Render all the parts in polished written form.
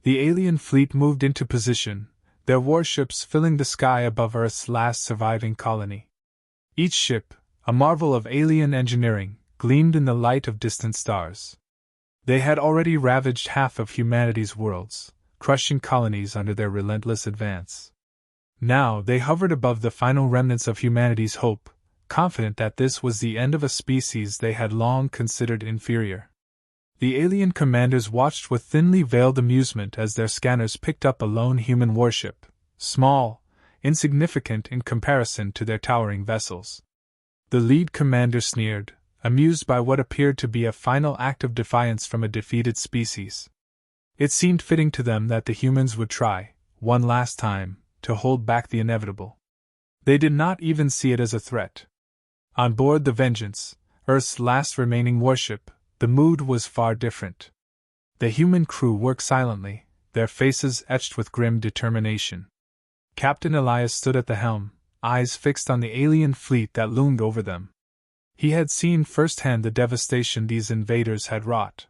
The alien fleet moved into position, their warships filling the sky above Earth's last surviving colony. Each ship, a marvel of alien engineering, gleamed in the light of distant stars. They had already ravaged half of humanity's worlds, crushing colonies under their relentless advance. Now they hovered above the final remnants of humanity's hope, confident that this was the end of a species they had long considered inferior. The alien commanders watched with thinly veiled amusement as their scanners picked up a lone human warship, small, insignificant in comparison to their towering vessels. The lead commander sneered, amused by what appeared to be a final act of defiance from a defeated species. It seemed fitting to them that the humans would try, one last time, to hold back the inevitable. They did not even see it as a threat. On board the Vengeance, Earth's last remaining warship, the mood was far different. The human crew worked silently, their faces etched with grim determination. Captain Elias stood at the helm, eyes fixed on the alien fleet that loomed over them. He had seen firsthand the devastation these invaders had wrought.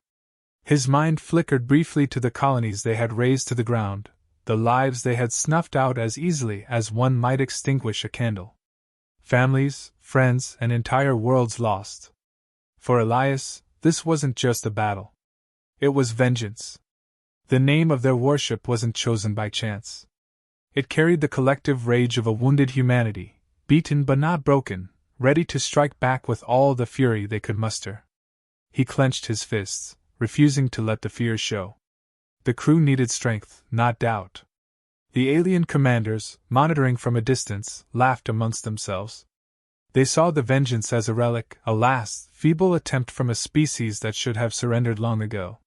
His mind flickered briefly to the colonies they had razed to the ground, the lives they had snuffed out as easily as one might extinguish a candle. Families, friends, and entire worlds lost. For Elias, this wasn't just a battle. It was vengeance. The name of their warship wasn't chosen by chance. It carried the collective rage of a wounded humanity, beaten but not broken, ready to strike back with all the fury they could muster. He clenched his fists, refusing to let the fear show. The crew needed strength, not doubt. The alien commanders, monitoring from a distance, laughed amongst themselves. They saw the Vengeance as a relic, a last, feeble attempt from a species that should have surrendered long ago.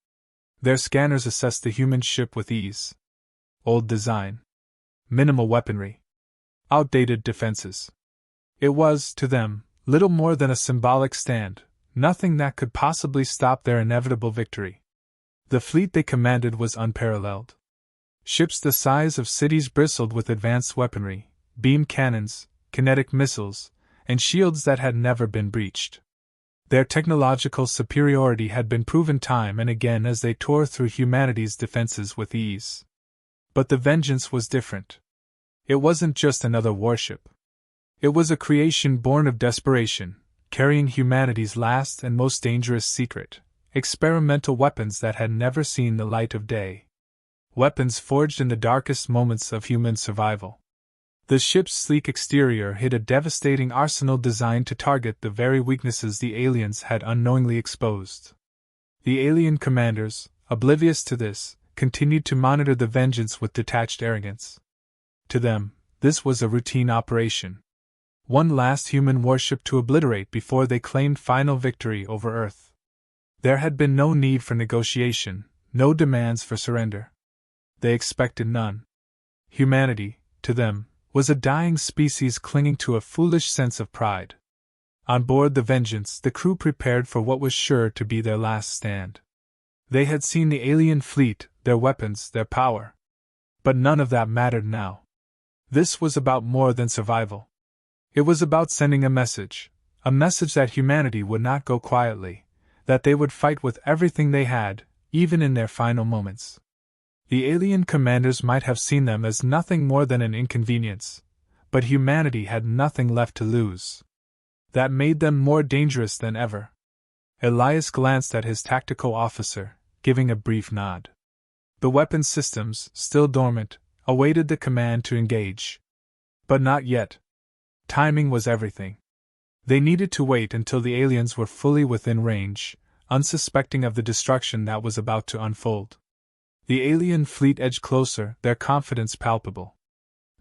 Their scanners assessed the human ship with ease. Old design. Minimal weaponry. Outdated defenses. It was, to them, little more than a symbolic stand, nothing that could possibly stop their inevitable victory. The fleet they commanded was unparalleled. Ships the size of cities bristled with advanced weaponry, beam cannons, kinetic missiles, and shields that had never been breached. Their technological superiority had been proven time and again as they tore through humanity's defenses with ease. But the Vengeance was different. It wasn't just another warship. It was a creation born of desperation, carrying humanity's last and most dangerous secret, experimental weapons that had never seen the light of day. Weapons forged in the darkest moments of human survival. The ship's sleek exterior hid a devastating arsenal designed to target the very weaknesses the aliens had unknowingly exposed. The alien commanders, oblivious to this, continued to monitor the Vengeance with detached arrogance. To them, this was a routine operation. One last human warship to obliterate before they claimed final victory over Earth. There had been no need for negotiation, no demands for surrender. They expected none. Humanity, to them, was a dying species clinging to a foolish sense of pride. On board the Vengeance, the crew prepared for what was sure to be their last stand. They had seen the alien fleet, their weapons, their power. But none of that mattered now. This was about more than survival. It was about sending a message that humanity would not go quietly, that they would fight with everything they had, even in their final moments. The alien commanders might have seen them as nothing more than an inconvenience, but humanity had nothing left to lose. That made them more dangerous than ever. Elias glanced at his tactical officer, giving a brief nod. The weapon systems, still dormant, awaited the command to engage. But not yet. Timing was everything. They needed to wait until the aliens were fully within range, unsuspecting of the destruction that was about to unfold. The alien fleet edged closer, their confidence palpable.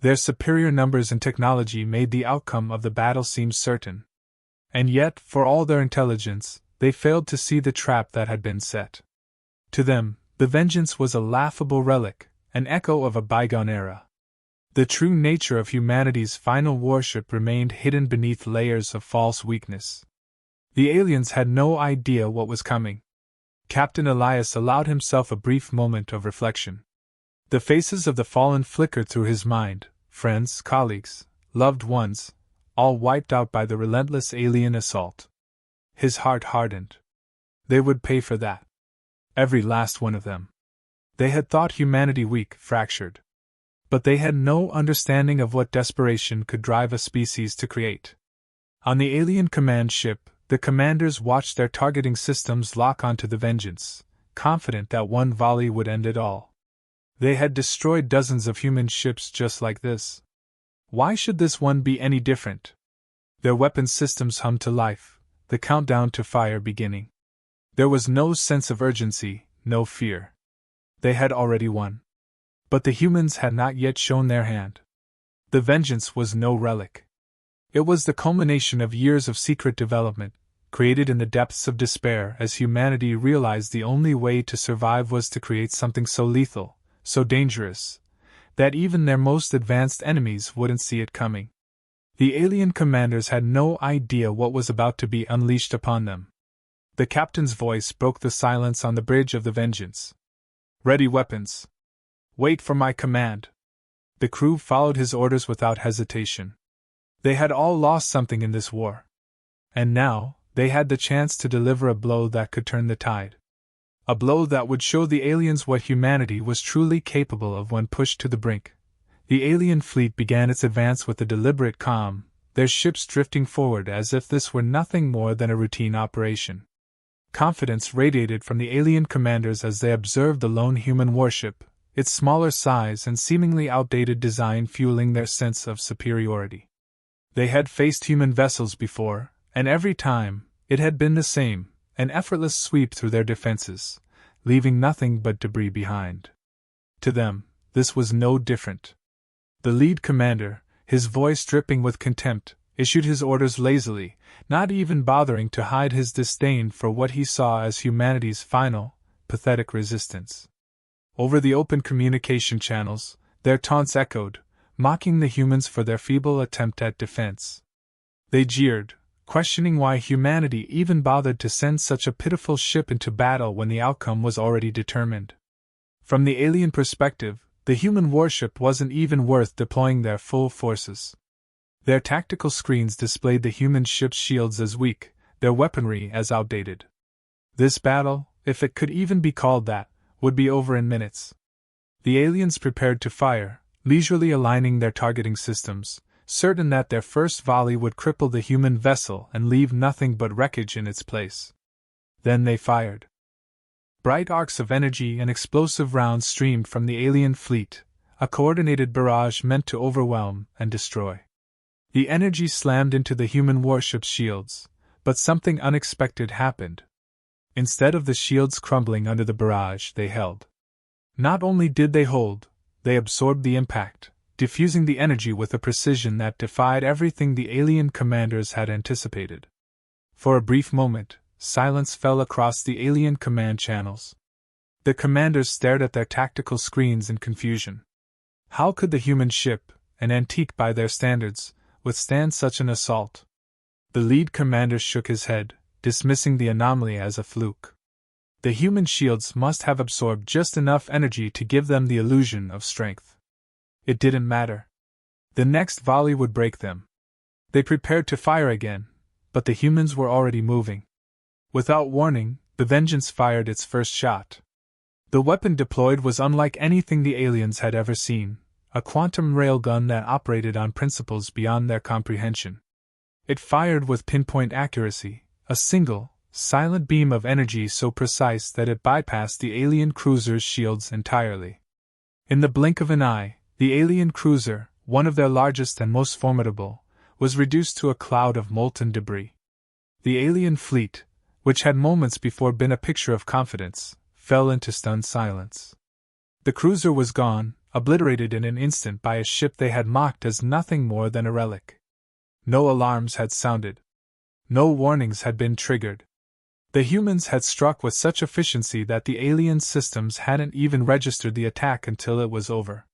Their superior numbers and technology made the outcome of the battle seem certain. And yet, for all their intelligence, they failed to see the trap that had been set. To them, the Vengeance was a laughable relic, an echo of a bygone era. The true nature of humanity's final warship remained hidden beneath layers of false weakness. The aliens had no idea what was coming. Captain Elias allowed himself a brief moment of reflection. The faces of the fallen flickered through his mind, friends, colleagues, loved ones, all wiped out by the relentless alien assault. His heart hardened. They would pay for that. Every last one of them. They had thought humanity weak, fractured. But they had no understanding of what desperation could drive a species to create. On the alien command ship, the commanders watched their targeting systems lock onto the Vengeance, confident that one volley would end it all. They had destroyed dozens of human ships just like this. Why should this one be any different? Their weapon systems hummed to life, the countdown to fire beginning. There was no sense of urgency, no fear. They had already won. But the humans had not yet shown their hand. The Vengeance was no relic. It was the culmination of years of secret development, created in the depths of despair as humanity realized the only way to survive was to create something so lethal, so dangerous, that even their most advanced enemies wouldn't see it coming. The alien commanders had no idea what was about to be unleashed upon them. The captain's voice broke the silence on the bridge of the Vengeance. "Ready weapons. Wait for my command." The crew followed his orders without hesitation. They had all lost something in this war. And now, they had the chance to deliver a blow that could turn the tide. A blow that would show the aliens what humanity was truly capable of when pushed to the brink. The alien fleet began its advance with a deliberate calm, their ships drifting forward as if this were nothing more than a routine operation. Confidence radiated from the alien commanders as they observed the lone human warship, its smaller size and seemingly outdated design fueling their sense of superiority. They had faced human vessels before, and every time, it had been the same, an effortless sweep through their defenses, leaving nothing but debris behind. To them, this was no different. The lead commander, his voice dripping with contempt, issued his orders lazily, not even bothering to hide his disdain for what he saw as humanity's final, pathetic resistance. Over the open communication channels, their taunts echoed, mocking the humans for their feeble attempt at defense. They jeered, questioning why humanity even bothered to send such a pitiful ship into battle when the outcome was already determined. From the alien perspective, the human warship wasn't even worth deploying their full forces. Their tactical screens displayed the human ship's shields as weak, their weaponry as outdated. This battle, if it could even be called that, would be over in minutes. The aliens prepared to fire, leisurely aligning their targeting systems, certain that their first volley would cripple the human vessel and leave nothing but wreckage in its place. Then they fired. Bright arcs of energy and explosive rounds streamed from the alien fleet, a coordinated barrage meant to overwhelm and destroy. The energy slammed into the human warship's shields, but something unexpected happened. Instead of the shields crumbling under the barrage they held. Not only did they hold, they absorbed the impact, diffusing the energy with a precision that defied everything the alien commanders had anticipated. For a brief moment, silence fell across the alien command channels. The commanders stared at their tactical screens in confusion. How could the human ship, an antique by their standards, withstand such an assault? The lead commander shook his head, dismissing the anomaly as a fluke. The human shields must have absorbed just enough energy to give them the illusion of strength. It didn't matter. The next volley would break them. They prepared to fire again, but the humans were already moving. Without warning, the Vengeance fired its first shot. The weapon deployed was unlike anything the aliens had ever seen, a quantum railgun that operated on principles beyond their comprehension. It fired with pinpoint accuracy, a single, silent beam of energy so precise that it bypassed the alien cruiser's shields entirely. In the blink of an eye, the alien cruiser, one of their largest and most formidable, was reduced to a cloud of molten debris. The alien fleet, which had moments before been a picture of confidence, fell into stunned silence. The cruiser was gone, obliterated in an instant by a ship they had mocked as nothing more than a relic. No alarms had sounded. No warnings had been triggered. The humans had struck with such efficiency that the alien systems hadn't even registered the attack until it was over.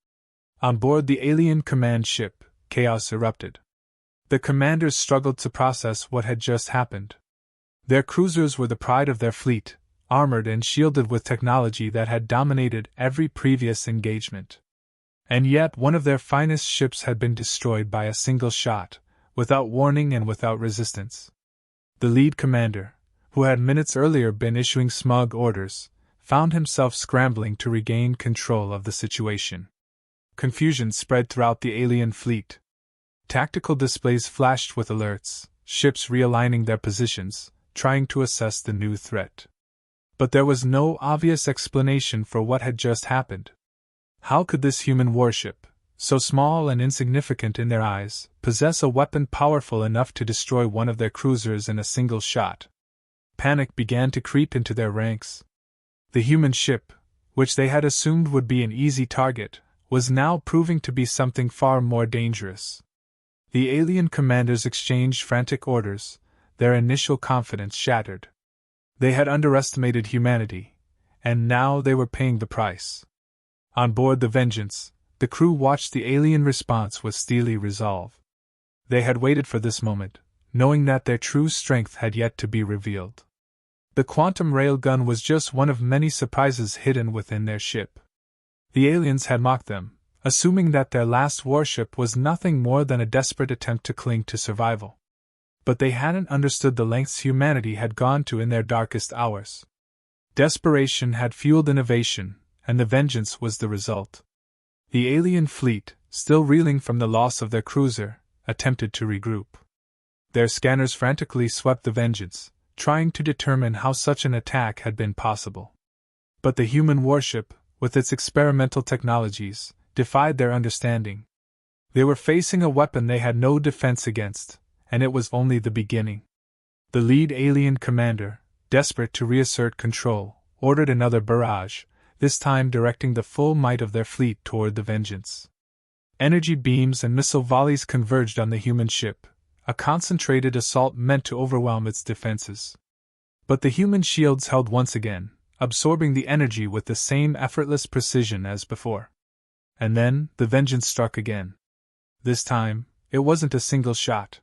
On board the alien command ship, chaos erupted. The commanders struggled to process what had just happened. Their cruisers were the pride of their fleet, armored and shielded with technology that had dominated every previous engagement. And yet one of their finest ships had been destroyed by a single shot, without warning and without resistance. The lead commander, who had minutes earlier been issuing smug orders, found himself scrambling to regain control of the situation. Confusion spread throughout the alien fleet. Tactical displays flashed with alerts, ships realigning their positions, trying to assess the new threat. But there was no obvious explanation for what had just happened. How could this human warship, so small and insignificant in their eyes, possess a weapon powerful enough to destroy one of their cruisers in a single shot? Panic began to creep into their ranks. The human ship, which they had assumed would be an easy target, was now proving to be something far more dangerous. The alien commanders exchanged frantic orders, their initial confidence shattered. They had underestimated humanity, and now they were paying the price. On board the Vengeance, the crew watched the alien response with steely resolve. They had waited for this moment, knowing that their true strength had yet to be revealed. The quantum railgun was just one of many surprises hidden within their ship. The aliens had mocked them, assuming that their last warship was nothing more than a desperate attempt to cling to survival. But they hadn't understood the lengths humanity had gone to in their darkest hours. Desperation had fueled innovation, and the Vengeance was the result. The alien fleet, still reeling from the loss of their cruiser, attempted to regroup. Their scanners frantically swept the Vengeance, trying to determine how such an attack had been possible. But the human warship, with its experimental technologies, defied their understanding. They were facing a weapon they had no defense against, and it was only the beginning. The lead alien commander, desperate to reassert control, ordered another barrage, this time directing the full might of their fleet toward the Vengeance. Energy beams and missile volleys converged on the human ship, a concentrated assault meant to overwhelm its defenses. But the human shields held once again, absorbing the energy with the same effortless precision as before. And then, the Vengeance struck again. This time, it wasn't a single shot.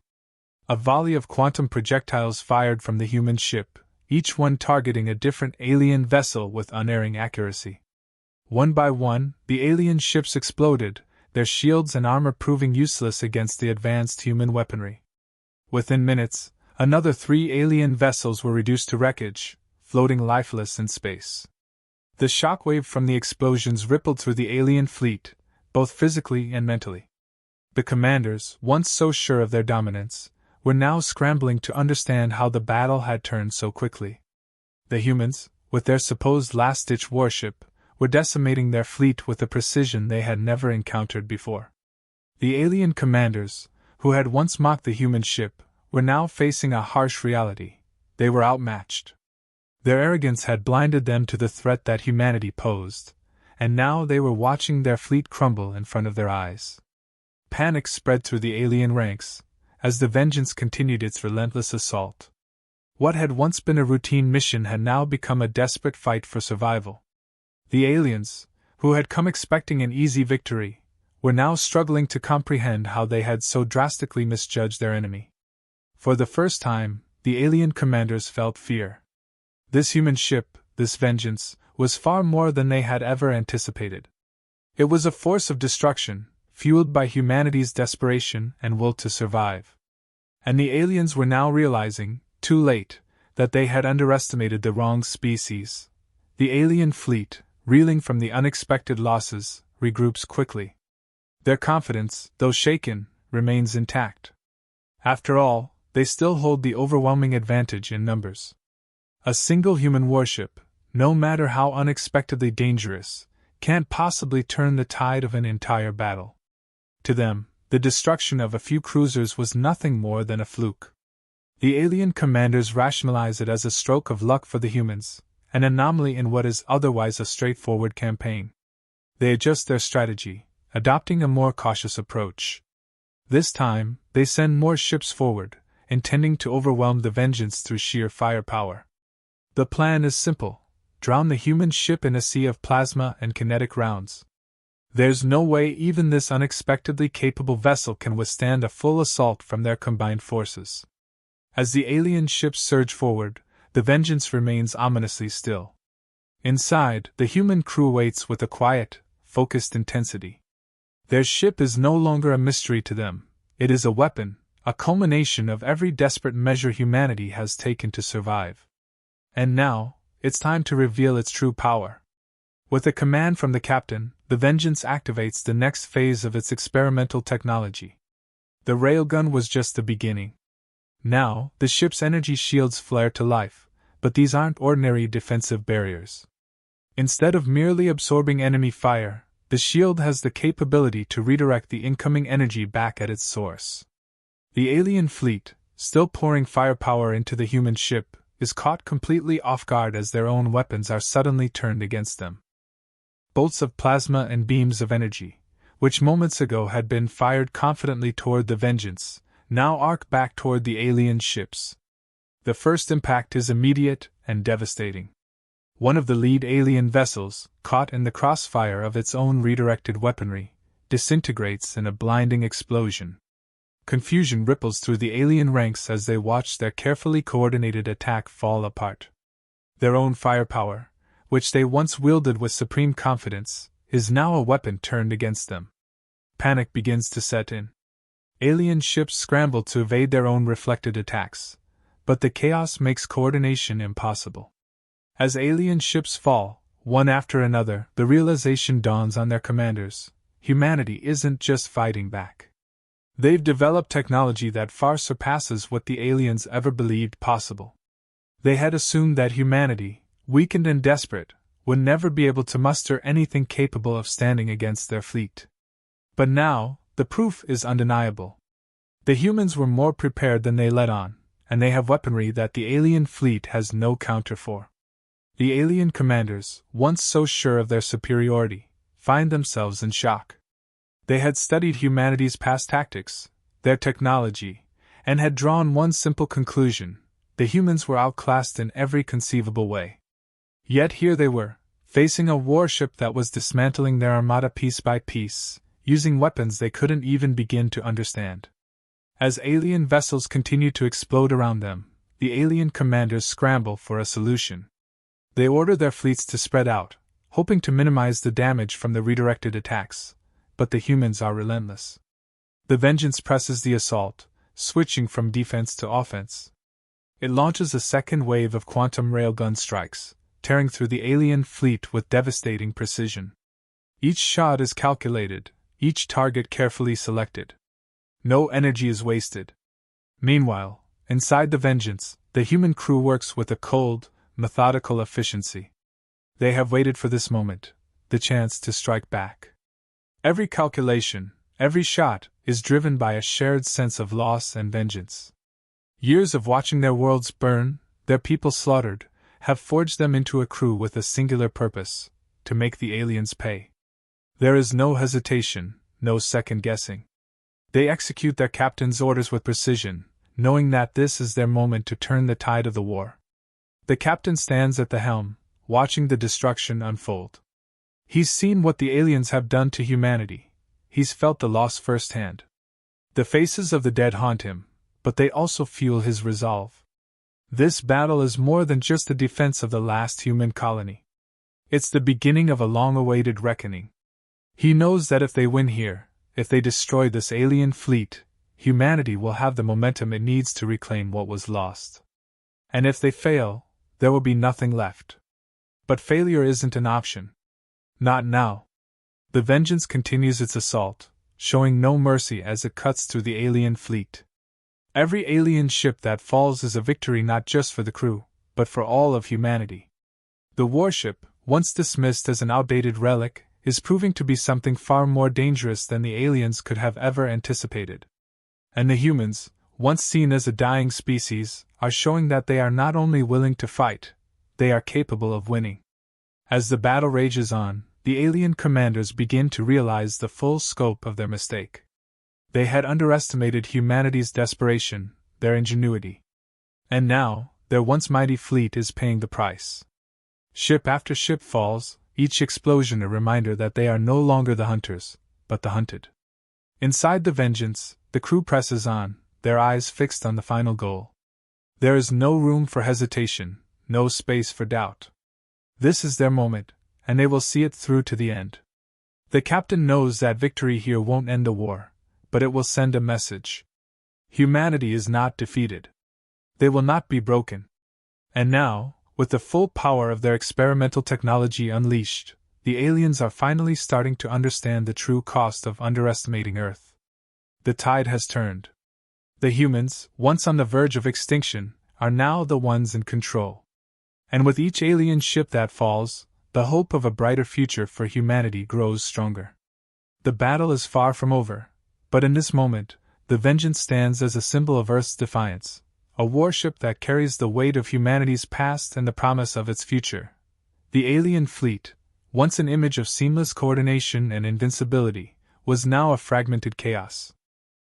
A volley of quantum projectiles fired from the human ship, each one targeting a different alien vessel with unerring accuracy. One by one, the alien ships exploded, their shields and armor proving useless against the advanced human weaponry. Within minutes, another 3 alien vessels were reduced to wreckage, floating lifeless in space. The shockwave from the explosions rippled through the alien fleet, both physically and mentally. The commanders, once so sure of their dominance, were now scrambling to understand how the battle had turned so quickly. The humans, with their supposed last-ditch warship, were decimating their fleet with a precision they had never encountered before. The alien commanders, who had once mocked the human ship, were now facing a harsh reality. They were outmatched. Their arrogance had blinded them to the threat that humanity posed, and now they were watching their fleet crumble in front of their eyes. Panic spread through the alien ranks, as the Vengeance continued its relentless assault. What had once been a routine mission had now become a desperate fight for survival. The aliens, who had come expecting an easy victory, were now struggling to comprehend how they had so drastically misjudged their enemy. For the first time, the alien commanders felt fear. This human ship, this Vengeance, was far more than they had ever anticipated. It was a force of destruction, fueled by humanity's desperation and will to survive. And the aliens were now realizing, too late, that they had underestimated the wrong species. The alien fleet, reeling from the unexpected losses, regroups quickly. Their confidence, though shaken, remains intact. After all, they still hold the overwhelming advantage in numbers. A single human warship, no matter how unexpectedly dangerous, can't possibly turn the tide of an entire battle. To them, the destruction of a few cruisers was nothing more than a fluke. The alien commanders rationalize it as a stroke of luck for the humans, an anomaly in what is otherwise a straightforward campaign. They adjust their strategy, adopting a more cautious approach. This time, they send more ships forward, intending to overwhelm the Vengeance through sheer firepower. The plan is simple: drown the human ship in a sea of plasma and kinetic rounds. There's no way even this unexpectedly capable vessel can withstand a full assault from their combined forces. As the alien ships surge forward, the Vengeance remains ominously still. Inside, the human crew waits with a quiet, focused intensity. Their ship is no longer a mystery to them. It is a weapon, a culmination of every desperate measure humanity has taken to survive. And now, it's time to reveal its true power. With a command from the captain, the Vengeance activates the next phase of its experimental technology. The railgun was just the beginning. Now, the ship's energy shields flare to life, but these aren't ordinary defensive barriers. Instead of merely absorbing enemy fire, the shield has the capability to redirect the incoming energy back at its source. The alien fleet, still pouring firepower into the human ship, is caught completely off guard as their own weapons are suddenly turned against them. Bolts of plasma and beams of energy, which moments ago had been fired confidently toward the Vengeance, now arc back toward the alien ships. The first impact is immediate and devastating. One of the lead alien vessels, caught in the crossfire of its own redirected weaponry, disintegrates in a blinding explosion. Confusion ripples through the alien ranks as they watch their carefully coordinated attack fall apart. Their own firepower, which they once wielded with supreme confidence, is now a weapon turned against them. Panic begins to set in. Alien ships scramble to evade their own reflected attacks, but the chaos makes coordination impossible. As alien ships fall, one after another, the realization dawns on their commanders: humanity isn't just fighting back. They've developed technology that far surpasses what the aliens ever believed possible. They had assumed that humanity, weakened and desperate, would never be able to muster anything capable of standing against their fleet. But now, the proof is undeniable. The humans were more prepared than they let on, and they have weaponry that the alien fleet has no counter for. The alien commanders, once so sure of their superiority, find themselves in shock. They had studied humanity's past tactics, their technology, and had drawn one simple conclusion: the humans were outclassed in every conceivable way. Yet here they were, facing a warship that was dismantling their armada piece by piece, using weapons they couldn't even begin to understand. As alien vessels continue to explode around them, the alien commanders scramble for a solution. They order their fleets to spread out, hoping to minimize the damage from the redirected attacks, but the humans are relentless. The Vengeance presses the assault, switching from defense to offense. It launches a second wave of quantum railgun strikes, tearing through the alien fleet with devastating precision. Each shot is calculated, each target carefully selected. No energy is wasted. Meanwhile, inside the Vengeance, the human crew works with a cold, methodical efficiency. They have waited for this moment, the chance to strike back. Every calculation, every shot, is driven by a shared sense of loss and vengeance. Years of watching their worlds burn, their people slaughtered, have forged them into a crew with a singular purpose: to make the aliens pay. There is no hesitation, no second guessing. They execute their captain's orders with precision, knowing that this is their moment to turn the tide of the war. The captain stands at the helm, watching the destruction unfold. He's seen what the aliens have done to humanity. He's felt the loss firsthand. The faces of the dead haunt him, but they also fuel his resolve. This battle is more than just the defense of the last human colony. It's the beginning of a long-awaited reckoning. He knows that if they win here, if they destroy this alien fleet, humanity will have the momentum it needs to reclaim what was lost. And if they fail, there will be nothing left. But failure isn't an option. Not now. The Vengeance continues its assault, showing no mercy as it cuts through the alien fleet. Every alien ship that falls is a victory not just for the crew, but for all of humanity. The warship, once dismissed as an outdated relic, is proving to be something far more dangerous than the aliens could have ever anticipated. And the humans, once seen as a dying species, are showing that they are not only willing to fight, they are capable of winning. As the battle rages on, the alien commanders begin to realize the full scope of their mistake. They had underestimated humanity's desperation, their ingenuity. And now, their once mighty fleet is paying the price. Ship after ship falls, each explosion a reminder that they are no longer the hunters, but the hunted. Inside the Vengeance, the crew presses on, their eyes fixed on the final goal. There is no room for hesitation, no space for doubt. This is their moment, and they will see it through to the end. The captain knows that victory here won't end the war, but it will send a message. Humanity is not defeated. They will not be broken. And now, With the full power of their experimental technology unleashed, the aliens are finally starting to understand the true cost of underestimating Earth. The tide has turned. The humans, once on the verge of extinction, are now the ones in control. And with each alien ship that falls, the hope of a brighter future for humanity grows stronger. The battle is far from over, but in this moment, the Vengeance stands as a symbol of Earth's defiance, a warship that carries the weight of humanity's past and the promise of its future. The alien fleet, once an image of seamless coordination and invincibility, was now a fragmented chaos.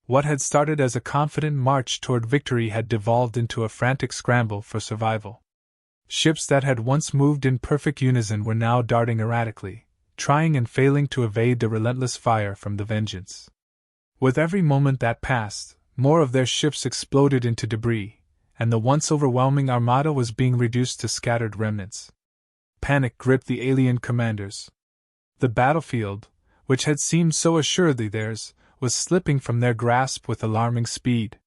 What had started as a confident march toward victory had devolved into a frantic scramble for survival. Ships that had once moved in perfect unison were now darting erratically, trying and failing to evade the relentless fire from the Vengeance. With every moment that passed, more of their ships exploded into debris, and the once overwhelming Armada was being reduced to scattered remnants. Panic gripped the alien commanders. The battlefield, which had seemed so assuredly theirs, was slipping from their grasp with alarming speed.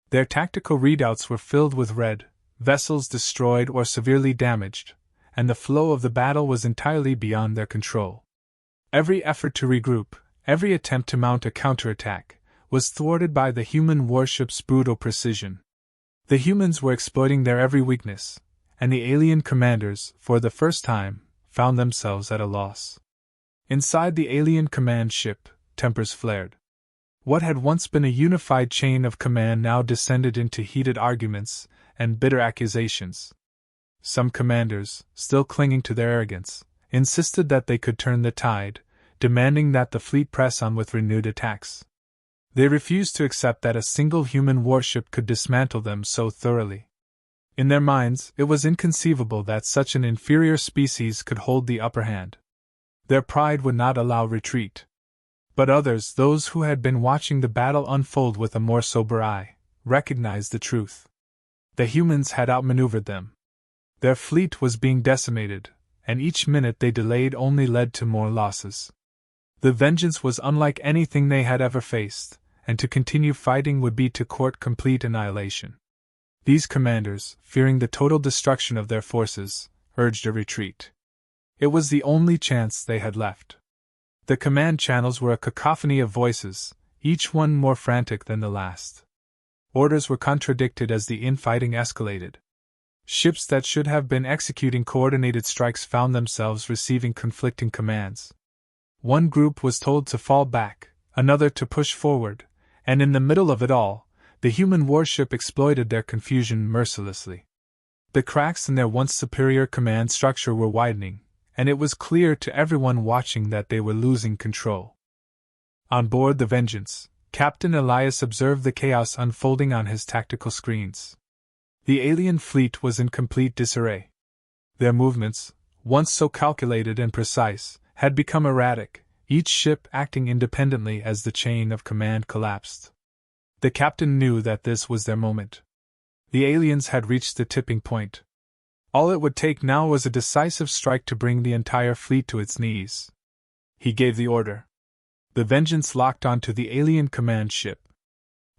Their tactical readouts were filled with red, vessels destroyed or severely damaged, and the flow of the battle was entirely beyond their control. Every effort to regroup, every attempt to mount a counterattack, was thwarted by the human warship's brutal precision. The humans were exploiting their every weakness, and the alien commanders, for the first time, found themselves at a loss. Inside the alien command ship, tempers flared. What had once been a unified chain of command now descended into heated arguments and bitter accusations. Some commanders, still clinging to their arrogance, insisted that they could turn the tide, demanding that the fleet press on with renewed attacks. They refused to accept that a single human warship could dismantle them so thoroughly. In their minds, it was inconceivable that such an inferior species could hold the upper hand. Their pride would not allow retreat. But others, those who had been watching the battle unfold with a more sober eye, recognized the truth. The humans had outmaneuvered them. Their fleet was being decimated, and each minute they delayed only led to more losses. The Vengeance was unlike anything they had ever faced, and to continue fighting would be to court complete annihilation. These commanders, fearing the total destruction of their forces, urged a retreat. It was the only chance they had left. The command channels were a cacophony of voices, each one more frantic than the last. Orders were contradicted as the infighting escalated. Ships that should have been executing coordinated strikes found themselves receiving conflicting commands. One group was told to fall back, another to push forward, and in the middle of it all, the human warship exploited their confusion mercilessly. The cracks in their once superior command structure were widening, and it was clear to everyone watching that they were losing control. On board the Vengeance, Captain Elias observed the chaos unfolding on his tactical screens. The alien fleet was in complete disarray. Their movements, once so calculated and precise, had become erratic, each ship acting independently as the chain of command collapsed. The captain knew that this was their moment. The aliens had reached the tipping point. All it would take now was a decisive strike to bring the entire fleet to its knees. He gave the order. The Vengeance locked onto the alien command ship.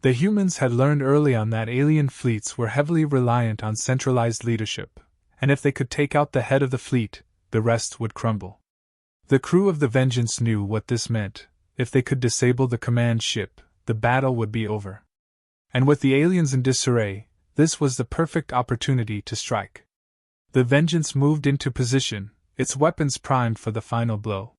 The humans had learned early on that alien fleets were heavily reliant on centralized leadership, and if they could take out the head of the fleet, the rest would crumble. The crew of the Vengeance knew what this meant. If they could disable the command ship, the battle would be over. And with the aliens in disarray, this was the perfect opportunity to strike. The Vengeance moved into position, its weapons primed for the final blow.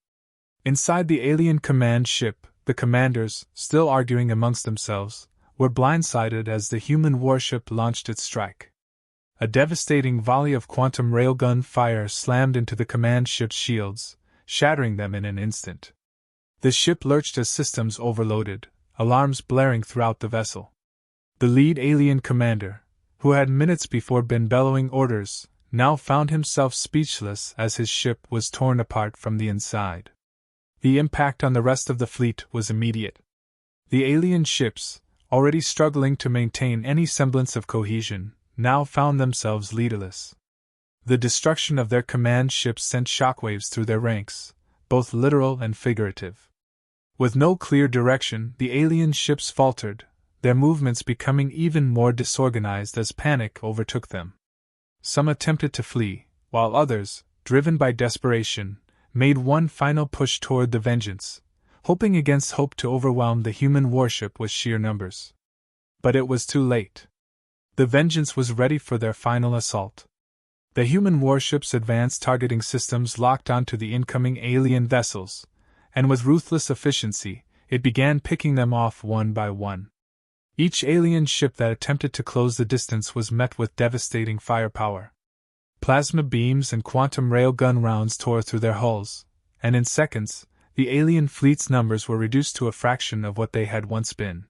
Inside the alien command ship, the commanders, still arguing amongst themselves, were blindsided as the human warship launched its strike. A devastating volley of quantum railgun fire slammed into the command ship's shields, shattering them in an instant. The ship lurched as systems overloaded, alarms blaring throughout the vessel. The lead alien commander, who had minutes before been bellowing orders, now found himself speechless as his ship was torn apart from the inside. The impact on the rest of the fleet was immediate. The alien ships, already struggling to maintain any semblance of cohesion, now found themselves leaderless. The destruction of their command ships sent shockwaves through their ranks, both literal and figurative. With no clear direction, the alien ships faltered, their movements becoming even more disorganized as panic overtook them. Some attempted to flee, while others, driven by desperation, made one final push toward the Vengeance, hoping against hope to overwhelm the human warship with sheer numbers. But it was too late. The Vengeance was ready for their final assault. The human warship's advanced targeting systems locked onto the incoming alien vessels, and with ruthless efficiency, it began picking them off one by one. Each alien ship that attempted to close the distance was met with devastating firepower. Plasma beams and quantum railgun rounds tore through their hulls, and in seconds, the alien fleet's numbers were reduced to a fraction of what they had once been.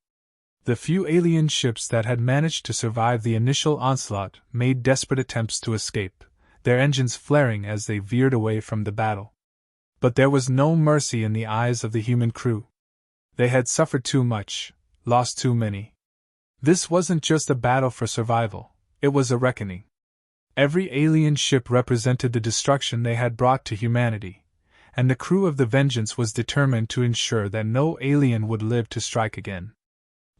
The few alien ships that had managed to survive the initial onslaught made desperate attempts to escape, their engines flaring as they veered away from the battle. But there was no mercy in the eyes of the human crew. They had suffered too much, lost too many. This wasn't just a battle for survival, it was a reckoning. Every alien ship represented the destruction they had brought to humanity, and the crew of the Vengeance was determined to ensure that no alien would live to strike again.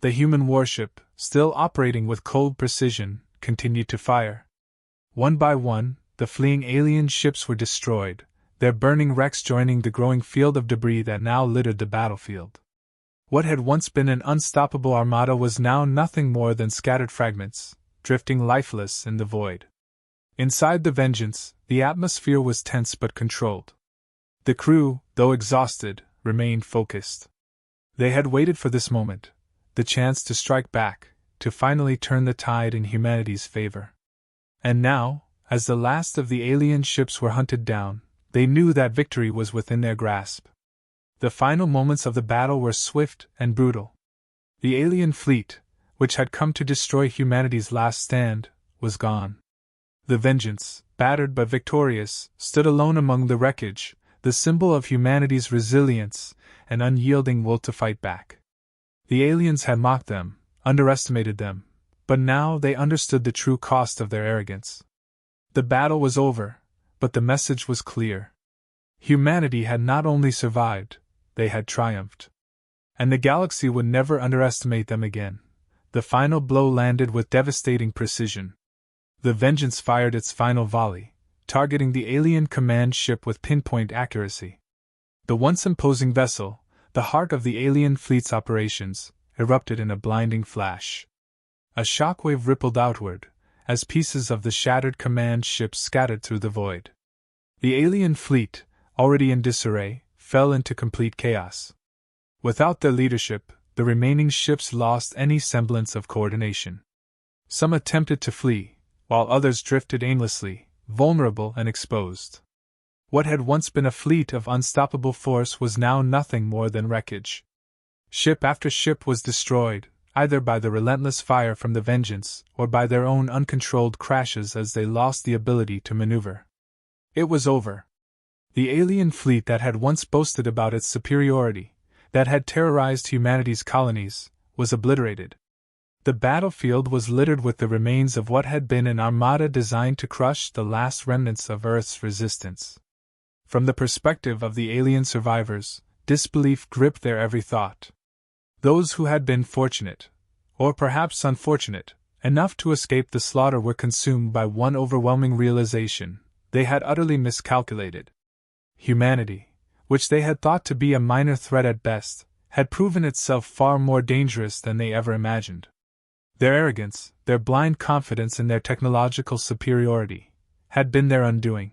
The human warship, still operating with cold precision, continued to fire. One by one, the fleeing alien ships were destroyed, their burning wrecks joining the growing field of debris that now littered the battlefield. What had once been an unstoppable armada was now nothing more than scattered fragments, drifting lifeless in the void. Inside the Vengeance, the atmosphere was tense but controlled. The crew, though exhausted, remained focused. They had waited for this moment, the chance to strike back, to finally turn the tide in humanity's favor. And now, as the last of the alien ships were hunted down, they knew that victory was within their grasp. The final moments of the battle were swift and brutal. The alien fleet, which had come to destroy humanity's last stand, was gone. The Vengeance, battered but victorious, stood alone among the wreckage, the symbol of humanity's resilience and unyielding will to fight back. The aliens had mocked them, underestimated them, but now they understood the true cost of their arrogance. The battle was over, but the message was clear. Humanity had not only survived, they had triumphed. And the galaxy would never underestimate them again. The final blow landed with devastating precision. The Vengeance fired its final volley, targeting the alien command ship with pinpoint accuracy. The once imposing vessel, the heart of the alien fleet's operations, erupted in a blinding flash. A shockwave rippled outward, as pieces of the shattered command ship scattered through the void. The alien fleet, already in disarray, fell into complete chaos. Without their leadership, the remaining ships lost any semblance of coordination. Some attempted to flee, while others drifted aimlessly, vulnerable and exposed. What had once been a fleet of unstoppable force was now nothing more than wreckage. Ship after ship was destroyed, either by the relentless fire from the Vengeance or by their own uncontrolled crashes as they lost the ability to maneuver. It was over. The alien fleet that had once boasted about its superiority, that had terrorized humanity's colonies, was obliterated. The battlefield was littered with the remains of what had been an armada designed to crush the last remnants of Earth's resistance. From the perspective of the alien survivors, disbelief gripped their every thought. Those who had been fortunate, or perhaps unfortunate, enough to escape the slaughter were consumed by one overwhelming realization: they had utterly miscalculated. Humanity, which they had thought to be a minor threat at best, had proven itself far more dangerous than they ever imagined. Their arrogance, their blind confidence in their technological superiority, had been their undoing.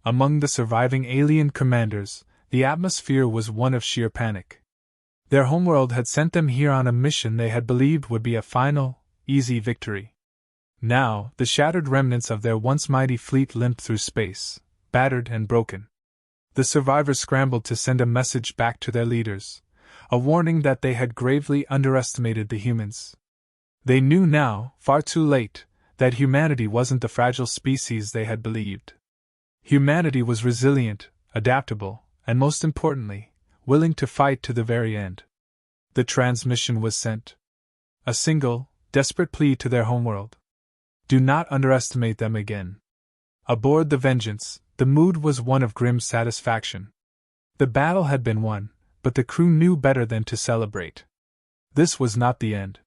Among the surviving alien commanders, the atmosphere was one of sheer panic. Their homeworld had sent them here on a mission they had believed would be a final, easy victory. Now, the shattered remnants of their once mighty fleet limped through space, battered and broken. The survivors scrambled to send a message back to their leaders, a warning that they had gravely underestimated the humans. They knew now, far too late, that humanity wasn't the fragile species they had believed. Humanity was resilient, adaptable, and most importantly, willing to fight to the very end. The transmission was sent. A single, desperate plea to their homeworld. Do not underestimate them again. Aboard the Vengeance, the mood was one of grim satisfaction. The battle had been won, but the crew knew better than to celebrate. This was not the end.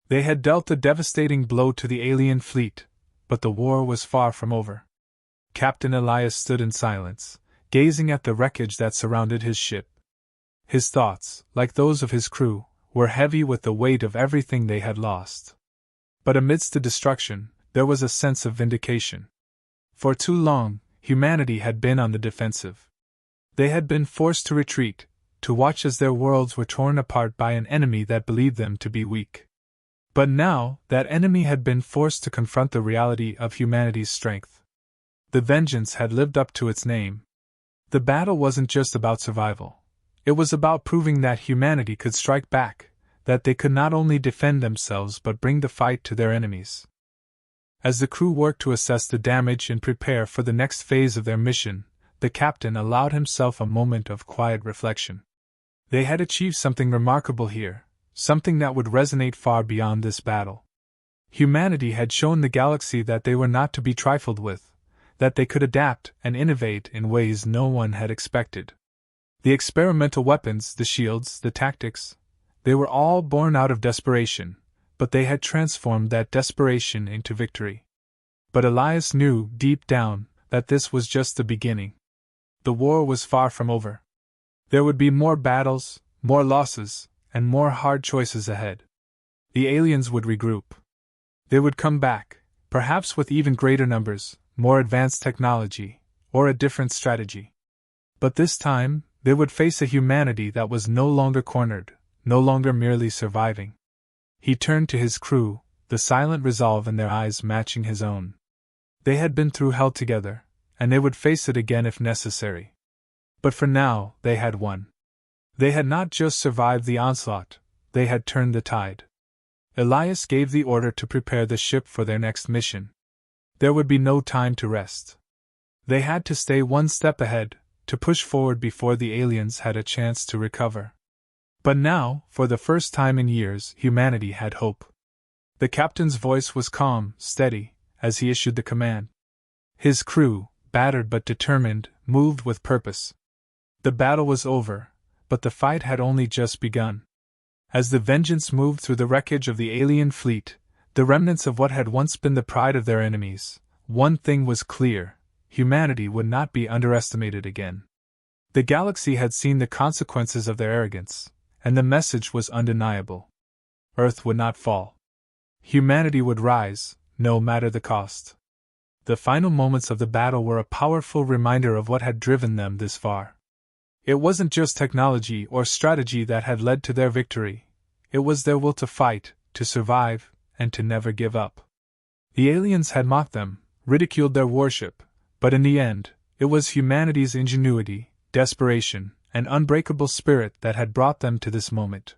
They had dealt a devastating blow to the alien fleet, but the war was far from over. Captain Elias stood in silence, gazing at the wreckage that surrounded his ship. His thoughts, like those of his crew, were heavy with the weight of everything they had lost. But amidst the destruction, there was a sense of vindication. For too long, humanity had been on the defensive. They had been forced to retreat, to watch as their worlds were torn apart by an enemy that believed them to be weak. But now, that enemy had been forced to confront the reality of humanity's strength. The vengeance had lived up to its name. The battle wasn't just about survival. It was about proving that humanity could strike back, that they could not only defend themselves but bring the fight to their enemies. As the crew worked to assess the damage and prepare for the next phase of their mission, the captain allowed himself a moment of quiet reflection. They had achieved something remarkable here, something that would resonate far beyond this battle. Humanity had shown the galaxy that they were not to be trifled with, that they could adapt and innovate in ways no one had expected. The experimental weapons, the shields, the tactics, they were all born out of desperation, but they had transformed that desperation into victory. But Elias knew, deep down, that this was just the beginning. The war was far from over. There would be more battles, more losses, and more hard choices ahead. The aliens would regroup. They would come back, perhaps with even greater numbers, more advanced technology, or a different strategy. But this time, they would face a humanity that was no longer cornered, no longer merely surviving. He turned to his crew, the silent resolve in their eyes matching his own. They had been through hell together, and they would face it again if necessary. But for now, they had won. They had not just survived the onslaught, they had turned the tide. Elias gave the order to prepare the ship for their next mission. There would be no time to rest. They had to stay one step ahead, to push forward before the aliens had a chance to recover. But now, for the first time in years, humanity had hope. The captain's voice was calm, steady, as he issued the command. His crew, battered but determined, moved with purpose. The battle was over, but the fight had only just begun. As the Vengeance moved through the wreckage of the alien fleet, the remnants of what had once been the pride of their enemies, one thing was clear: humanity would not be underestimated again. The galaxy had seen the consequences of their arrogance, and the message was undeniable. Earth would not fall. Humanity would rise, no matter the cost. The final moments of the battle were a powerful reminder of what had driven them this far. It wasn't just technology or strategy that had led to their victory. It was their will to fight, to survive, and to never give up. The aliens had mocked them, ridiculed their warship, but in the end, it was humanity's ingenuity, desperation, and unbreakable spirit that had brought them to this moment.